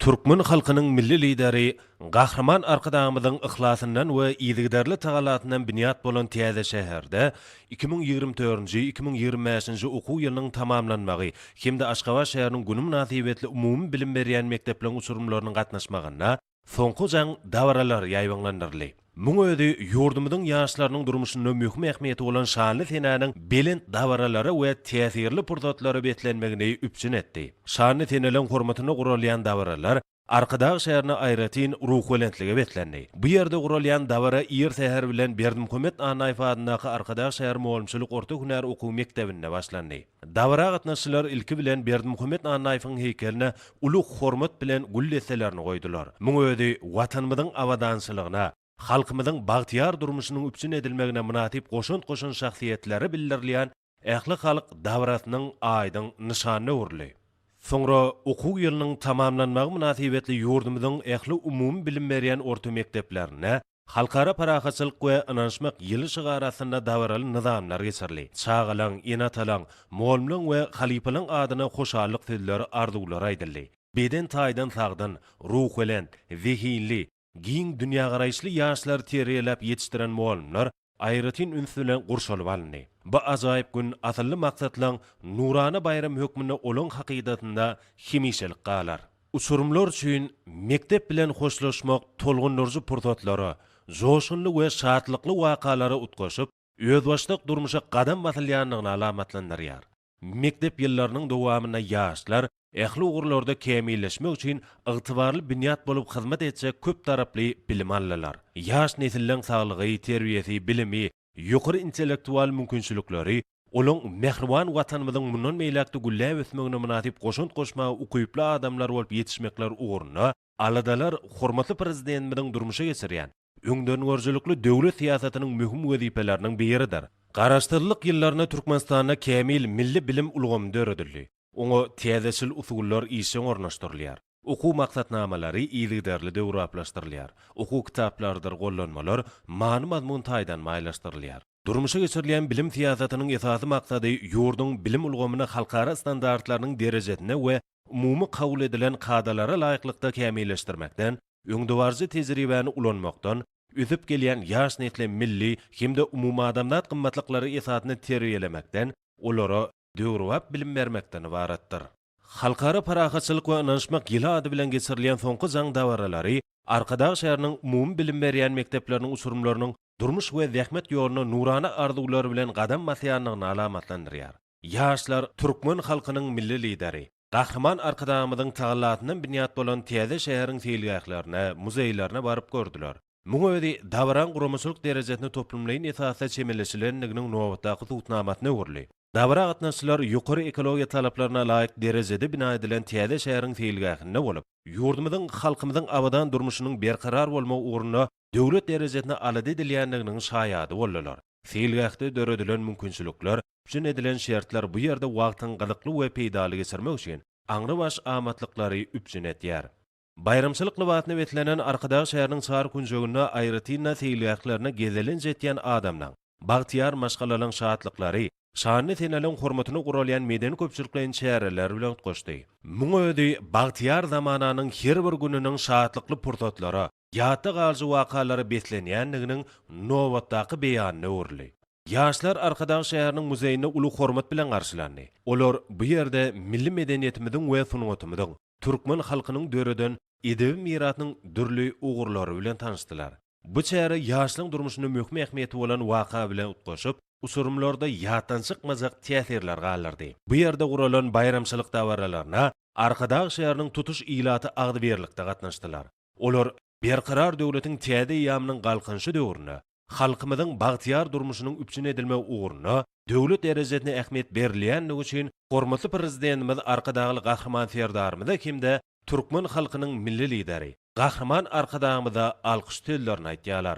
Türkmen halkının milli lideri, Gahraman arkadağımızın ıhlasından ve iyilikdarlı tağalatından biniyat bolan Tiyade şehirde 2024-2025 oku yılının tamamlanmağı, kimde Aşgabat şehrinin günü münasibetli umumi bilim beriyen mekteplerin usurumlarının katnaşmağına, sonku jan davaralar yayvanlandırlı. Muň ödi yurdumyzyň ýaşlarynyň durmuşyna möhüm ähmiýeti bolan şanly senäniň belent dawaralary we täsirli pursatlary betlenmegini üpçün etdi. Şanly senäleň hormatyna guralýan dawaralar Arkadag şäherine aýratyn ruh welentligi betlendi. Bu ýerde guralýan dawara ýer seher bilen Berdimuhammed Anaýew adynaky Arkadag şäher muallimçilik orta hünär okuw mekdebinde başlandy. Dawara gatnaşylar ilki bilen Berdimuhammed Anaýewiň heýkeline ulug hormat bilen gulleselerini goýdular. Muň ödi watanymyzyň awadançylygyna, halkymyzyň bagtyar durmuşynyň üpçün edilmegine münasip goşun şahsiýetleri bildirleýän ähli halk dawrasynyň aýdyň nişanyny urly. Soňra okuw ýylynyň tamamlanmagy münasibetli ýurdumyzyň ähli umumy bilim berýän orta mekdeplerine halkara parahaçylyk we ynançmak ýyly şygarasynda dawraly nizamlar geçirli. Çağalaň, enatalaň, muallimliň we halipalyň adyna hoşallyk sözleri arzuwlar aýdyldy. Beden taýdan sagdan, ruh bilen, zihinli, giň dünýä garaýşly ýaşlar terýelep ýetişdiren muallimler aýratyn üns bilen gurşalyp alındy. Bu ajaýyp gün asly maksatlaň nurany bayram hökmüne olan hakydatynda hemişelik galar. Usurumlar üçin mektep bilen hoşlaşmak tolgunlarjy pursatlary, joşunly we şatlykly wakalary utgaşyp, öz başlyk durmuşa gadam basylýanlygyny alamatlandyrýar. Mektep ýyllarynyň dowamyna ýaşlar ähli ugurlarda kämilleşmek üçin ygtybarly binýat bolup hyzmat etjek köp taraply bilim alýarlar. Ýaş nesilleň saglygy, terbiýesi, bilimi, ýokary intellektual mümkinçilikleri, olaň mehriban watanymyzyň mundan meýlekde gülläp ösmegine münasip goşunt goşmagy ukuyply adamlar bolup ýetişmekler ugruna aladalar hormatly prezidentimiziň durmuşa geçirýän öňden görjülükli döwlet siýasatynyň möhüm wezipeleriniň biridir. Garaşdyrlyk ýyllaryna Türkmenistana kämil milli bilim ulgamy öğredildi. Oňa täzeçil usullar işe ornaşdyrylýar. Okuw maksatnamalary iýlikdarly döwraplaşdyrylýar. Okuw kitaplardyr gollanmalar many mazmun taýdan maýlaşdyrylýar. Durmuşa geçirilýän bilim siýasatynyň esasy maksady ýurdun bilim ulgamyny halkara standartlarynyň derejetine we umumy kabul edilen kadalara laýyklykda kämilleşdirmekden, öňdewarjy tejribäni ulanmakdan, özüp gelýän ýaş nesle milli hemde umumy adamzat gymmatlyklary esasyny terbiýelemekden, olara döwrap bilim bermekden ibaratdyr. Halkara parahaçylyk we ynançmak ýyly ady bilen geçirilýän soňky jaň dawaralary Arkadag şäheriniň umumy bilim berýän mektepleriniň usurumlarynyň durmuş we zähmet ýoluny nurany arzuwlary bilen gadam basýanlygyny alamatlandyrýar. Ýaşlar türkmen halkynyň milli lideri, Gahraman arkadağımyzyň tağalatyndan binýat bolan Tiyade şäheriniň seýilgählerine, muzeýlerine baryp gördüler. Muň ödi dawaran guramaçylyk derejesini toplumlaýan esasy çemeleşilenliginiň nowatdaky tutnamatyny urly. Dawara gatnaşylar ýokary ekologiýa talaplaryna laýyk derejede bina edilen Tiyade şäheriniň seýilgähine bolup, ýurdumyzyň halkymyzyň abadan durmuşynyň berkarar bolmagy ugruna döwlet derejesine alady edilýänliginiň şaýady boldylar. Seýilgähde döredilen mümkinçilikler, üçin edilen şertler bu ýerde wagtyň gylykly we peýdaly geçirmek üçin aňry baş amatlyklary üpçün etýär. Bayramçylyk libatyna betlenen Arkadag şäheriniň çar kunjoguna aýratyna seýilgählerine gezelen jetýän adamlaň bagtyar maşgalalaryň şatlykları, şanly senäleň hormatyna guralýan medeni köpçülikleň şäherler bilen utgaşdy. Muň ödi bagtyar zamananyň her bir gününiň şatlykly pursatlary, ýatda galjy wakalary betlenýänliginiň nowatdaky beýanyny urly. Ýaşlar Arkadag şäheriniň muzeýine uly hormat bilen garşylandy. Olar bu ýerde milli medeniýetimiziň we sungatymyzyň, türkmen halkynyň döreden edebi miratynyň dürli ugurlary bilen tanışdylar. Bu çäre ýaşlyň durmuşyna möhüm ähmiýeti bolan waka bilen utgaşyp, usurumlarda ýatdan çykmazak täsirler galardy. Bu ýerde guralan bayramçylyk dawaralaryna Arkadag şäheriniň tutuş ilaty agdyberlikde gatnaşdylar. Olar berkarar döwletiň täze ýamynyň galkynşy döwrüne, halkymyzyň bagtyar durmuşynyň üpçün edilmegi ugruna döwlet derejesine ähmiýet berilýänligi üçin hormatly prezidentimiz Arkadagly Gahraman serdarymyza kimde türkmen halkynyň milli lideri, Gahraman Arkadagymyza alkyş tüýlerini aýtýarlar.